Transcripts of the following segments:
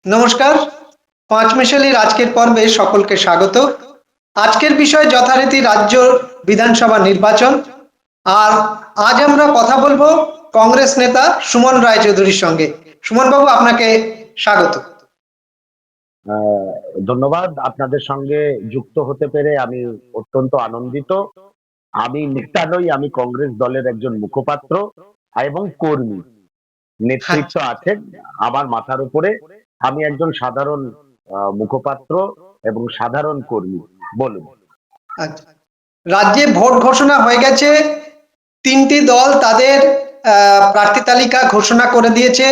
নমস্কার। পাঁচমিশালির আজকের পর্বে সকলকে স্বাগত। আজকের বিষয় যথারীতি রাজ্য বিধানসভা নির্বাচন। আর আজ আমরা কথা বলবো কংগ্রেস নেতা সুমন রায়চৌধুরীর সঙ্গে। সুমন বাবু, আপনাকে স্বাগত। আহ, ধন্যবাদ। আপনাদের সঙ্গে যুক্ত হতে পেরে আমি অত্যন্ত আনন্দিত। আমি নেতা নই, আমি কংগ্রেস দলের একজন মুখপাত্র এবং কর্মী। নেতৃত্ব আচ্ছা, আছেন আমার মাথার উপরে। আমি একজন সাধারণ মুখপাত্র এবং সাধারণ কর্মী। বলুন। আচ্ছা। রাজ্যে ভোট ঘোষণা হয়ে গেছে। তিনটি দল তাদের প্রার্থী তালিকা ঘোষণা করে দিয়েছে।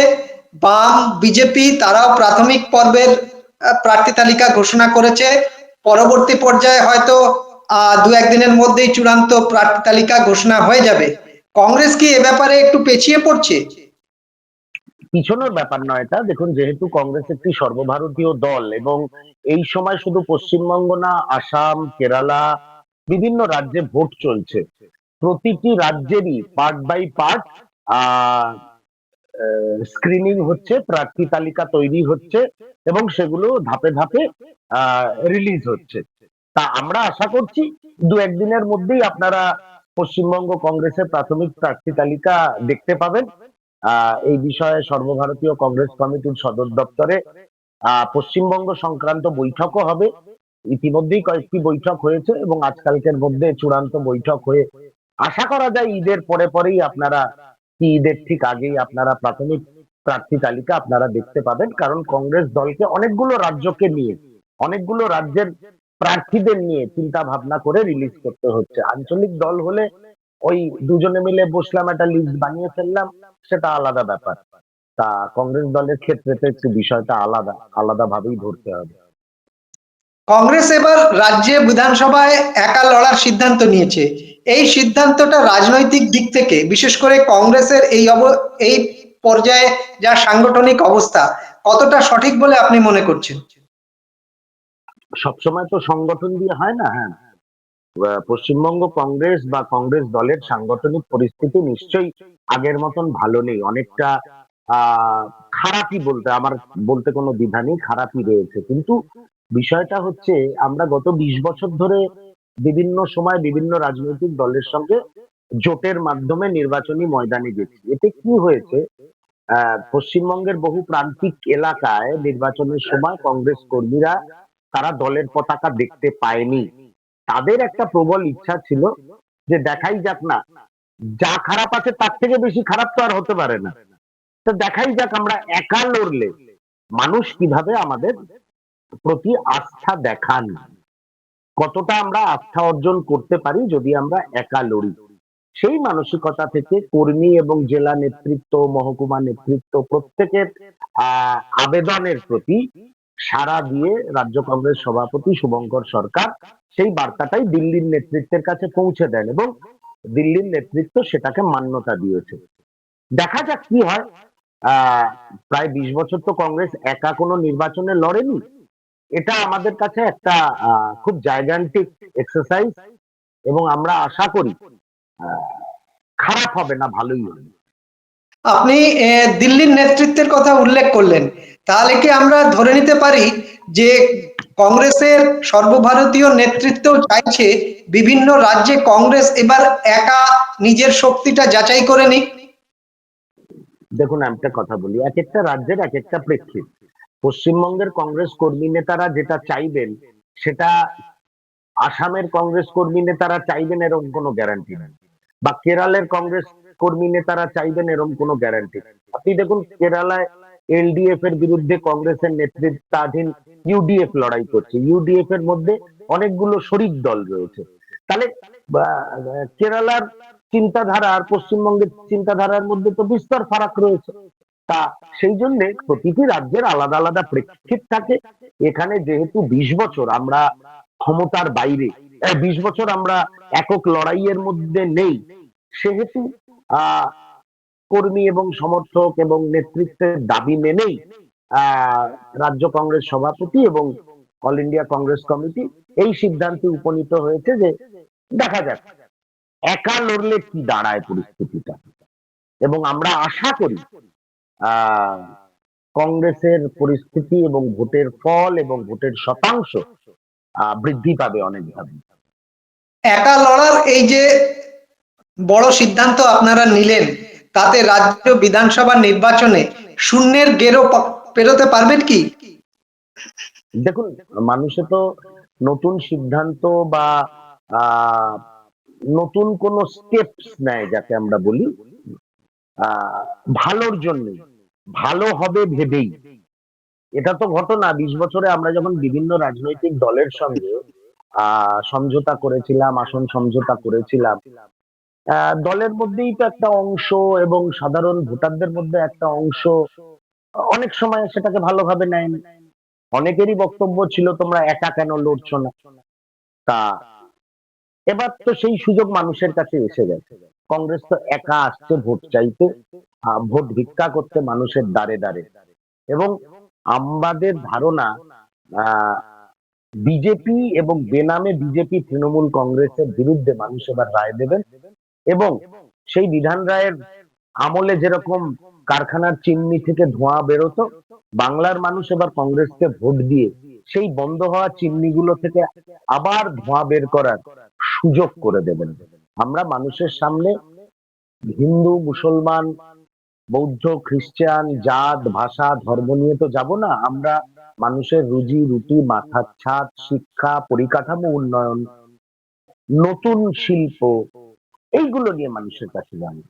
বাম, বিজেপি তারাও প্রাথমিক পর্বের প্রার্থী তালিকা ঘোষণা করেছে। পরবর্তী পর্যায়ে হয়তো দু একদিনের মধ্যেই চূড়ান্ত প্রার্থী তালিকা ঘোষণা হয়ে যাবে। কংগ্রেস কি এ ব্যাপারে একটু পেছিয়ে পড়ছে? পিছনের ব্যাপার নয় এটা। দেখুন, যেহেতু কংগ্রেস একটি সর্বভারতীয় দল এবং এই সময় শুধু পশ্চিমবঙ্গ না, আসাম, কেরালা, বিভিন্ন রাজ্যে ভোট চলছে। প্রতিটি রাজ্যেরই পার্ট বাই পার্ট স্ক্রিনিং হচ্ছে, প্রার্থী তালিকা তৈরি হচ্ছে এবং সেগুলো ধাপে ধাপে রিলিজ হচ্ছে। তা আমরা আশা করছি দু একদিনের মধ্যেই আপনারা পশ্চিমবঙ্গ কংগ্রেসের প্রাথমিক প্রার্থী তালিকা দেখতে পাবেন। এই বিষয়ে সর্বভারতীয় কংগ্রেস কমিটির সদর দপ্তরে পশ্চিমবঙ্গ সংক্রান্ত বৈঠকও হবে। ইতিমধ্যেই কয়েকটি বৈঠক হয়েছে এবং আজকালকের মধ্যে চূড়ান্ত বৈঠক হয়ে আশা করা যায় ঈদের পরে পরেই আপনারা, কি ঈদের ঠিক আগেই আপনারা প্রাথমিক প্রার্থী তালিকা আপনারা দেখতে পাবেন। কারণ কংগ্রেস দলকে অনেকগুলো রাজ্যকে নিয়ে, অনেকগুলো রাজ্যের প্রার্থীদের নিয়ে চিন্তা ভাবনা করে রিলিজ করতে হচ্ছে। আঞ্চলিক দল হলে ওই দুজনে মিলে বসলাম, একটা লিস্ট বানিয়ে ফেললাম, সেটা আলাদা ব্যাপার। তা কংগ্রেস দলের ক্ষেত্রে তো একটু বিষয়টা আলাদা, আলাদা ভাবেই ধরতে হবে। কংগ্রেস এবার রাজ্যে বিধানসভায় একা লড়ার সিদ্ধান্ত নিয়েছে। এই সিদ্ধান্তটা রাজনৈতিক দিক থেকে, বিশেষ করে কংগ্রেসের এই পর্যায়ে যা সাংগঠনিক অবস্থা, কতটা সঠিক বলে আপনি মনে করছেন? সবসময় তো সংগঠন দিয়ে হয় না। হ্যাঁ, পশ্চিমবঙ্গ কংগ্রেস বা কংগ্রেস দলের সাংগঠনিক পরিস্থিতি নিশ্চয়ই আগের মতন ভালো নেই। অনেকটা খারাপই বলতে, আমার বলতে কোনো দ্বিধা নেই, খারাপই রয়েছে। কিন্তু বিষয়টা হচ্ছে, আমরা গত 20 বছর ধরে বিভিন্ন সময় বিভিন্ন রাজনৈতিক দলের সঙ্গে জোটের মাধ্যমে নির্বাচনী ময়দানে গেছি। এতে কি হয়েছে, পশ্চিমবঙ্গের বহু প্রান্তিক এলাকায় নির্বাচনের সময় কংগ্রেস কর্মীরা তারা দলের পতাকা দেখতে পায়নি। তাদের একটা প্রবল ইচ্ছা ছিল যে দেখাই যাক না, যা খারাপ আছে তার থেকে বেশি খারাপ তো আর হতে পারে না। তো দেখাই যাক আমরা একা লড়লে মানুষ কিভাবে আমাদের প্রতি আস্থা দেখান, কতটা আমরা আস্থা অর্জন করতে পারি যদি আমরা একা লড়ি। সেই মানসিকতা থেকে কর্মী এবং জেলা নেতৃত্ব, মহকুমা নেতৃত্ব প্রত্যেকের আবেদনের প্রতি সাড়া দিয়ে রাজ্য কংগ্রেস সভাপতি শুভঙ্কর সরকার সেই বার্তাটাই দিল্লির নেতৃত্বের কাছে পৌঁছে দেন এবং দিল্লির নেতৃত্ব সেটাকে মান্যতা দিয়েছে। দেখা যাক কি হয়। আহ প্রায় 20 বছর তো কংগ্রেস একা কোনো নির্বাচনে লড়েনি। এটা আমাদের কাছে একটা খুব জাইগান্টিক এক্সারসাইজ এবং আমরা আশা করি আহ, খারাপ হবে না, ভালোই হবে। আপনি দিল্লির নেতৃত্বের কথা উল্লেখ করলেন। তাহলে কি আমরা ধরে নিতে পারি যে কংগ্রেসের সর্বভারতীয় নেতৃত্ব চাইছে বিভিন্ন রাজ্যে কংগ্রেস এবার একা নিজের শক্তিটা যাচাই করে নিক? দেখুন, আমি একটা কথা বলি, এক একটা রাজ্যের এক একটা প্রেক্ষিত। পশ্চিমবঙ্গের কংগ্রেস কর্মী নেতারা যেটা চাইবেন সেটা আসামের কংগ্রেস কর্মী নেতারা চাইবেন এরকম কোনো গ্যারান্টি নেই, বা কেরালের কংগ্রেস কর্মী নেতারা চাইবেন এরকম কোনো গ্যারান্টি নেই। আপনি দেখুন, কেরালায় এলডিএফ এর বিরুদ্ধে কংগ্রেসের নেতৃত্বাধীন ইউডিএফ লড়াই করছে। ইউডিএফ এর মধ্যে অনেকগুলো শরিক দল রয়েছে। তাহলে কেরালার চিন্তাধারা আর পশ্চিমবঙ্গের চিন্তাধারার মধ্যে তো বিস্তর ফারাক রয়েছে। তা সেই জন্য প্রতিটি রাজ্যের আলাদা আলাদা প্রেক্ষিত থাকে। এখানে যেহেতু 20 বছর আমরা ক্ষমতার বাইরে, 20 বছর আমরা একক লড়াইয়ের মধ্যে নেই, সেহেতু আহ কর্মী এবং সমর্থক এবং নেতৃত্বের দাবি মেনেই আহ রাজ্য কংগ্রেস সভাপতি এবং অল ইন্ডিয়া কংগ্রেস কমিটি এই সিদ্ধান্তে উপনীত হয়েছে যে দেখা যাক একা লড়লে কি দাঁড়ায় পরিস্থিতিটা। এবং আমরা আশা করি আহ কংগ্রেসের পরিস্থিতি এবং ভোটের ফল এবং ভোটের শতাংশ বৃদ্ধি পাবে অনেকভাবে। একা লড়ার এই যে বড় সিদ্ধান্ত আপনারা নিলেন, তাতে রাজ্য বিধানসভা নির্বাচনে শূন্যের গেরো পেরোতে পারবেন কি? দেখুন, মানুষে তো নতুন সিদ্ধান্ত বা আহ, নতুন কোন স্টেপস নেয় যাকে আমরা বলি আহ, ভালোর জন্য, ভালো হবে ভেবেই। এটা তো ঘটনা 20 বছরে আমরা যখন বিভিন্ন রাজনৈতিক দলের সঙ্গে সমঝোতা করেছিলাম, আসন সমঝোতা করেছিলাম, দলের মধ্যেই তো একটা অংশ এবং সাধারণ ভোটারদের মধ্যে একটা অংশ অনেক সময় সেটাকে ভালোভাবে নেয়নি। অনেকেরই বক্তব্য ছিল তোমরা একা কেন লড়ছো না। তা এবার তো সেই সুযোগ মানুষের কাছে এসে গেছে। কংগ্রেস তো একা আসছে ভোট চাইতে, ভোট ভিক্ষা করতে মানুষের দ্বারে দ্বারে। এবং আমাদের ধারণা আহ বিজেপি এবং বেনামে বিজেপি তৃণমূল কংগ্রেসের বিরুদ্ধে মানুষ এবার রায় দেবেন। এবং সেই বিধান রায়ের আমলে যেরকম কারখানার চিমনি থেকে ধোঁয়া বেরোতো, বাংলার মানুষ এবার কংগ্রেসকে ভোট দিয়ে সেই বন্ধ হওয়া চিমনিগুলো থেকে আবার ধোঁয়া বের করার সুযোগ করে দেবেন। আমরা মানুষের সামনে হিন্দু, মুসলমান, বৌদ্ধ, খ্রিস্টান, জাত, ভাষা, ধর্ম নিয়ে তো যাব না। আমরা মানুষের রুজি রুটি, মাথার ছাদ, শিক্ষা, পরিকাঠামো উন্নয়ন, নতুন শিল্প, এইগুলো নিয়ে মানুষের কাছে যাবো।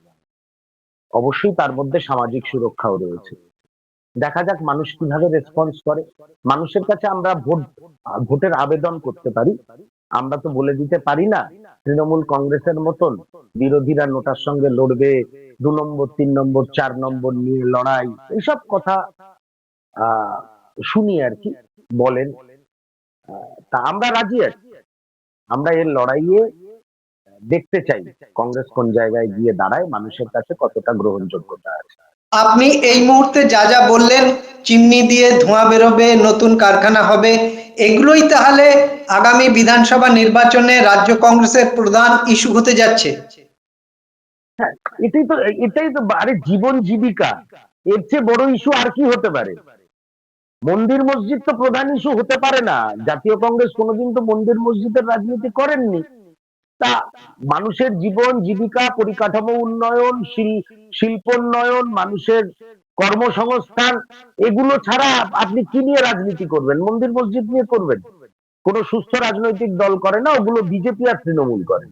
অবশ্যই তার মধ্যে সামাজিক সুরক্ষাও রয়েছে। দেখা যাক মানুষ কিভাবে রেসপন্স করে। মানুষের কাছে আমরা ভোটের আবেদন করতে পারি। আমরা তো বলে দিতে পারি না তৃণমূল কংগ্রেসের মতন বিরোধীরা নোটার সঙ্গে লড়বে, 2 নম্বর, 3 নম্বর, 4 নম্বর নিয়ে লড়াই, এইসব কথা আহ শুনি আর কি, বলেন। তা আমরা রাজি আছি। আমরা এর লড়াইয়ে দেখতে চাই কংগ্রেস কোন জায়গায় গিয়ে দাঁড়ায়, মানুষের কাছে কতটা গ্রহণযোগ্যতা আছে। আপনি এই মুহূর্তে যা যা বললেন, চিমনি দিয়ে ধোঁয়া বেরোবে, নতুন কারখানা হবে, এগুলোই তাহলে আগামী বিধানসভা নির্বাচনে রাজ্য কংগ্রেসের প্রধান ইস্যু হতে যাচ্ছে। হ্যাঁ, এটাই তো আরে জীবন জীবিকা, এর চেয়ে বড় ইস্যু আর কি হতে পারে? মন্দির মসজিদ তো প্রধান ইস্যু হতে পারে না। জাতীয় কংগ্রেস কোনোদিন তো মন্দির মসজিদের রাজনীতি করেননি। তা মানুষের জীবন জীবিকা, পরিকাঠামো উন্নয়ন, শিল্পোন্নয়ন, মানুষের কর্মসংস্থান, এগুলো ছাড়া আপনি কি নিয়ে রাজনীতি করবেন? মন্দির মসজিদ নিয়ে করবেন? কোন সুস্থ রাজনৈতিক দল করে না, ওগুলো বিজেপি আর তৃণমূল করে,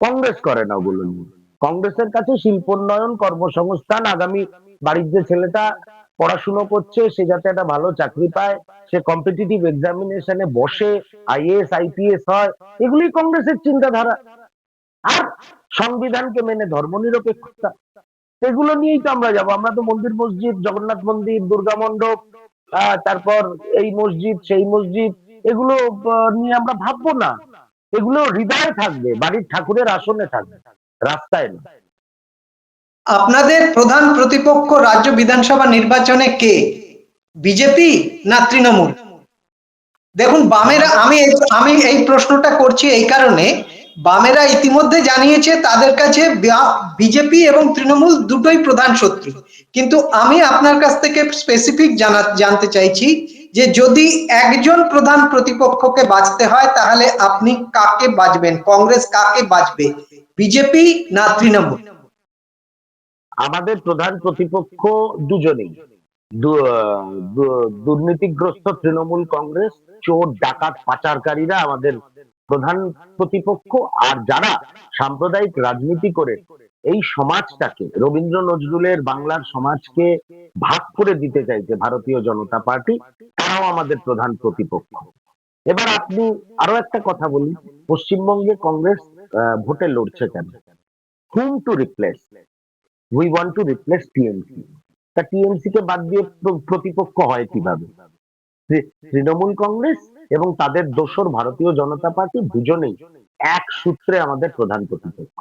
কংগ্রেস করে না ওগুলো নিয়ে। কংগ্রেসের কাছে শিল্পোন্নয়ন, কর্মসংস্থান, আগামী বাড়ির যে ছেলেটা পড়াশুনো করছে সে যাতে একটা ভালো চাকরি পায়, সে কম্পিটিটিভ এক্সামিনেশনে বসে, আইএএস আইপিএস হয়, এগুলি কংগ্রেসের চিন্তাধারা। আর সংবিধানকে মেনে ধর্মনিরপেক্ষতা, এগুলো নিয়েই তো আমরা যাব। আমরা তো মন্দির মসজিদ, জগন্নাথ মন্দির, দুর্গা মণ্ডপ, তারপর এই মসজিদ সেই মসজিদ, এগুলো নিয়ে আমরা ভাববো না। এগুলো হৃদয়ে থাকবে, বাড়ির ঠাকুরের আসনে থাকবে, রাস্তায় না। আপনাদের প্রধান প্রতিপক্ষ রাজ্য বিধানসভা নির্বাচনে কে? বিজেপি না তৃণমূল? দেখুন, বামেরা, আমাদের আমি এই প্রশ্নটা করছি এই কারণে, বামেরা ইতিমধ্যে জানিয়েছে তাদের কাছে বিজেপি এবং তৃণমূল দুটোই প্রধান শত্রু। কিন্তু আমি আপনার কাছ থেকে স্পেসিফিক জানতে চাইছি যে যদি একজন প্রধান প্রতিপক্ষকে বাঁচতে হয় তাহলে আপনি কাকে বাঁচবেন? কংগ্রেস কাকে বাঁচবে, বিজেপি না তৃণমূল? আমাদের প্রধান প্রতিপক্ষ দুজনেই। দুর্নীতিগ্রস্ত তৃণমূল কংগ্রেস, চোর ডাকাত পাচারকারীরা আমাদের প্রধান প্রতিপক্ষ। আর যারা সাম্প্রদায়িক রাজনীতি করে এই সমাজটাকে, রবীন্দ্র নজরুলের বাংলার সমাজকে ভাগ করে দিতে চাইছে ভারতীয় জনতা পার্টি, তারাও আমাদের প্রধান প্রতিপক্ষ। এবার আপনি আরো একটা কথা বলি, পশ্চিমবঙ্গে কংগ্রেস ভোটে লড়ছে কেন? Hmm to replace? We want to replace TMC. তা টিএমসি কে বাদ দিয়ে প্রতিপক্ষ হয় কিভাবে? তৃণমূল কংগ্রেস এবং তাদের দোসর ভারতীয় জনতা পার্টি দুজনেই এক সূত্রে আমাদের প্রধান প্রতিপক্ষ।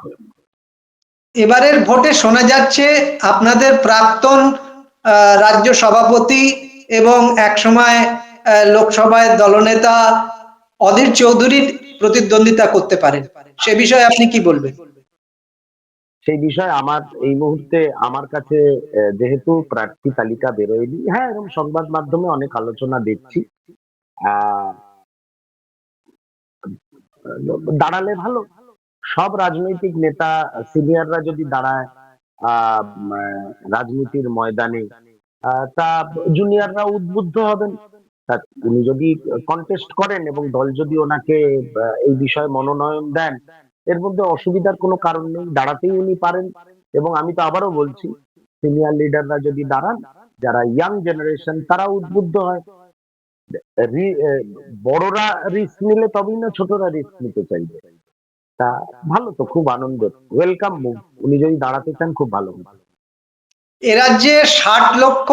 এবারের ভোটে শোনা যাচ্ছে আপনাদের প্রাক্তন রাজ্য সভাপতি এবং একসময় লোকসভায় দলনেতা অধীর চৌধুরী প্রতিদ্বন্দ্বিতা করতে পারেন, সে বিষয়ে আপনি কি বলবেন? সেই বিষয়ে আমার এই মুহূর্তে আমার কাছে যেহেতু প্রার্থী তালিকা বেরোয়নি, হ্যাঁ এরকম সংবাদ মাধ্যমে অনেক আলোচনা দেখছি। আহ দাঁড়ালে ভালো। সব রাজনৈতিক নেতা সিনিয়ররা যদি দাঁড়ায় রাজনীতির ময়দানে, তা জুনিয়ররা উদ্বুদ্ধ হবেন। তা উনি যদি কন্টেস্ট করেন এবং দল যদি ওনাকে এই বিষয়ে মনোনয়ন দেন, এর মধ্যে অসুবিধার কোনো কারণ নেই, দাঁড়াতেই উনি পারেন। এবং আমি তো আবারও বলছি, সিনিয়র লিডাররা যদি দাঁড়ান, যারা ইয়াং জেনারেশন তারা উদ্বুদ্ধ হয়। বড়রা রিস্ক নিলে তবেই না ছোটরা রিস্ক নিতে চাইবে। তা ভালো, তো খুব আনন্দের, ওয়েলকাম মুভ। উনি যদি দাঁড়াতে চান খুব ভালো কথা। এ রাজ্যে 60 লক্ষ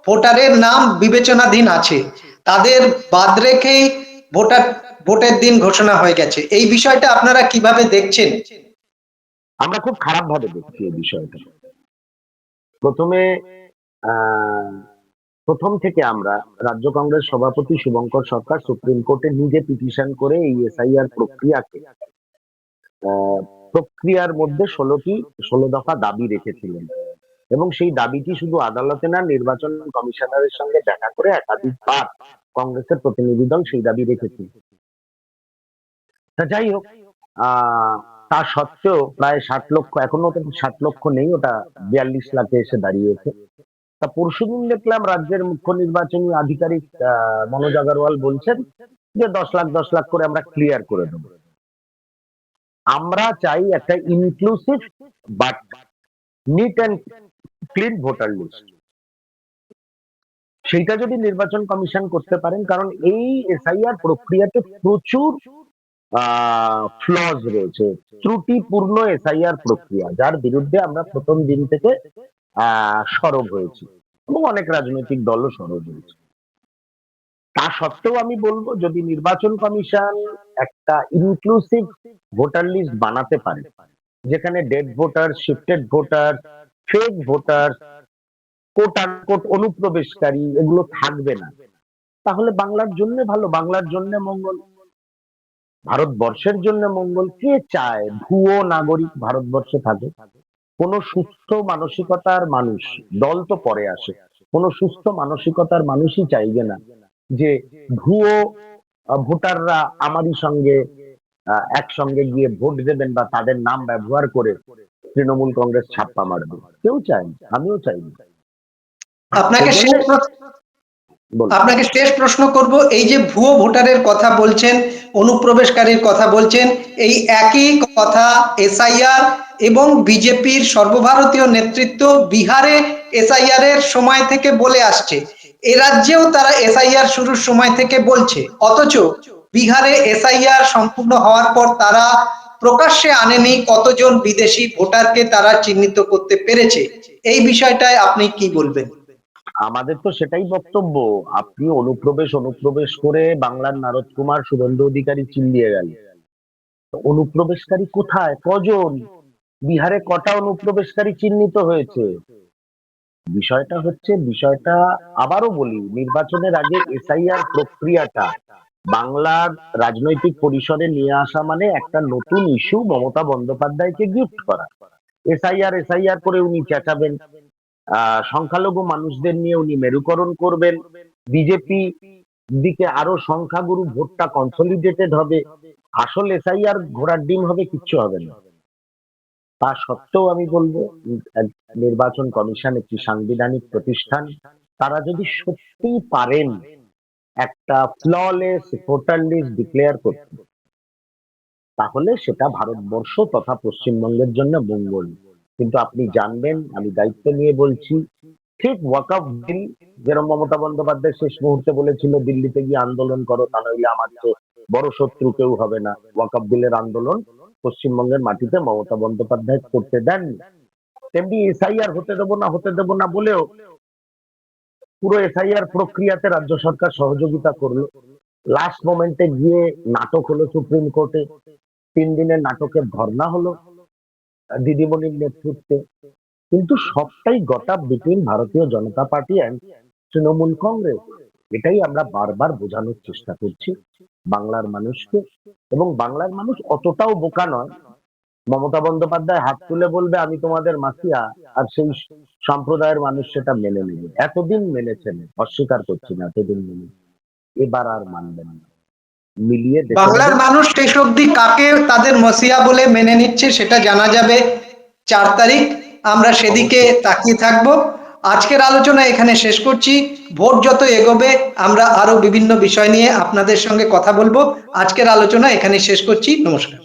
ভোটারের নাম বিবেচনাধীন আছে, তাদের বাদ রেখেই ভোটার ভোটের দিন ঘোষণা হয়ে গেছে, এই বিষয়টা আপনারা কিভাবে দেখছেন? আমরা খুব খারাপ ভাবে দেখছি এই বিষয়টা। প্রথমে আহ প্রথম থেকে আমরা, রাজ্য কংগ্রেস সভাপতি শুভঙ্কর সরকার সুপ্রিম কোর্টে নিজে পিটিশন করে এই এসআইআর প্রক্রিয়াকে আহ, প্রক্রিয়ার মধ্যে 16 দফা দাবি রেখেছিলেন। এবং সেই দাবিটি শুধু আদালতে না, নির্বাচন কমিশনারের সঙ্গে দেখা করে একাধিকবার কংগ্রেসের প্রতিনিধি দল সেই দাবি রেখেছিল। তা যাই হোক, আহ তা সত্ত্বেও প্রায় 60 লক্ষ, এখনো তো 60 লক্ষ নেই, ওটা 42 লাখে এসে দাঁড়িয়েছে। তা পরশুদিন দেখলাম রাজ্যের মুখ্য নির্বাচনী আধিকারিক মনোজ আগরওয়াল বলছেন যে 10 লাখ 10 লাখ করে আমরা ক্লিয়ার করে দেবো। আমরা চাই একটা inclusive but neat and clean voter list. সেইটা যদি নির্বাচন কমিশন করতে পারেন, কারণ এই এসআইআর প্রক্রিয়াতে প্রচুর ফ্লজ রয়েছে, ত্রুটিপূর্ণ এসআইআর প্রক্রিয়া, যার বিরুদ্ধে আমরা প্রথম দিন থেকে সরব হয়েছি এবং অনেক রাজনৈতিক দলও সরব হয়েছে। তা সত্ত্বেও আমি বলবো, যদি নির্বাচন কমিশন একটা ইনক্লুসিভ ভোটার লিস্ট বানাতে পারে, যেখানে dead voter, shifted voter, fake voter, coat unquote অনুপ্রবেশকারী এগুলো থাকবে না, তাহলে বাংলার জন্য ভালো, বাংলার জন্য মঙ্গল, ভারতবর্ষের জন্য মঙ্গল। কে চায় ভুয়ো নাগরিক ভারতবর্ষে থাকে? কোন সুস্থ মানসিকতার মানুষ, দল তো পরে আসে, কোন সুস্থ মানসিকতার মানুষই চাইবে না যে ভুয়ো ভোটাররা আমারই সঙ্গে একসঙ্গে গিয়ে ভোট দেবেন বা তাদের নাম ব্যবহার করে তৃণমূল কংগ্রেস ছাপ্পা মারবে। কেউ চায় না, আমিও চাই না। আপনাকে সেই জন্য শেষ বলুন। আপনাকে শেষ প্রশ্ন করব, এই যে ভুয়ো ভোটারের কথা বলছেন, অনুপ্রবেশকারীর কথা বলছেন, এই একই কথা এসআইআর এবং বিজেপির সর্বভারতীয় নেতৃত্ব বিহারে এসআইআর এর সময় থেকে বলে আসছে, এ রাজ্যেও তারা এসআইআর শুরুর সময় থেকে বলছে, অথচ বিহারে এসআইআর সম্পূর্ণ হওয়ার পর তারা প্রকাশ্যে আনেনি কতজন বিদেশি ভোটারকে তারা চিহ্নিত করতে পেরেছে, এই বিষয়টায় আপনি কি বলবেন? আমাদের তো সেটাই বক্তব্য। আপনি অনুপ্রবেশ অনুপ্রবেশ করে বাংলার নারদ কুমার, শুভেন্দু অধিকারী চিল্লিয়ে গেল। অনুপ্রবেশকারী কোথায়, কজন, বিহারে কটা অনুপ্রবেশকারী চিহ্নিত হয়েছে? বিষয়টা আবারও বলি, নির্বাচনের আগে এসআইআর প্রক্রিয়াটা বাংলার রাজনৈতিক পরিসরে নিয়ে আসা মানে একটা নতুন ইস্যু মমতা বন্দ্যোপাধ্যায়কে গিফট করা। এসআইআর এসআইআর করে উনি চেঁচাবেন, সংখ্যালঘু মানুষদের নিয়ে উনি মেরুকরণ করবেন, বিজেপি দিকে আরো সংখ্যাগুরু ভোটটা কনসলিডেটেড হবে, আসল এসআইআর ঘোড়ার ডিম হবে, কিচ্ছু হবে না। তা সত্ত্বেও আমি বলবো, নির্বাচন কমিশন একটি সাংবিধানিক প্রতিষ্ঠান, তারা যদি সত্যি পারেন একটা ফ্ললেস ভোটার লিস্ট ডিক্লেয়ার করতে, তাহলে সেটা ভারতবর্ষ তথা পশ্চিমবঙ্গের জন্য মঙ্গল। কিন্তু আপনি জানবেন, আমি দায়িত্ব নিয়ে বলছি, ঠিক ওয়াকফ বিল যেরকম মমতা বন্দ্যোপাধ্যায় শেষ মুহূর্তে বলেছিল দিল্লিতে গিয়ে আন্দোলন করো, তা নইলে আমার চেয়ে বড় শত্রু কেউ হবে না, ওয়াকফ বিলের আন্দোলন পশ্চিমবঙ্গের মাটিতে মমতা বন্দ্যোপাধ্যায় করতে দেননি। তেমনি এসআইআর হতে দেবো না বলেও পুরো এসআইআর প্রক্রিয়াতে রাজ্য সরকার সহযোগিতা করলো। লাস্ট মোমেন্টে গিয়ে নাটক হলো সুপ্রিম কোর্টে, 3 দিনের নাটকের ধর্ণা হলো দিদিমণির নেতৃত্বে। কিন্তু সবটাই গট আপ বিটুইন ভারতীয় জনতা পার্টি অ্যান্ড তৃণমূল কংগ্রেস। এটাই আমরা বারবার বোঝানোর চেষ্টা করছি বাংলার মানুষকে। এবং বাংলার মানুষ অতটাও বোকা নয় মমতা বন্দ্যোপাধ্যায় হাত তুলে বলবে আমি তোমাদের মাসিয়া, আর সেই সম্প্রদায়ের মানুষ সেটা মেনে নেবে। এতদিন মেনেছেন, অস্বীকার করছি না, এতদিন মেনে, এবার আর মানবেন না। মিলিয়ে দেখে বাংলার নেবেন। মানুষ শেষ অবধি কাকে তাদের মসিয়া বলে মেনে নিচ্ছে সেটা জানা যাবে 4 তারিখ। আমরা সেদিকে অবশ্যই। তাকিয়ে থাকব। আজকের আলোচনা এখানে শেষ করছি। ভোট যত এগোবে আমরা আরো বিভিন্ন বিষয় নিয়ে আপনাদের সঙ্গে কথা বলবো। আজকের আলোচনা এখানে শেষ করছি। নমস্কার।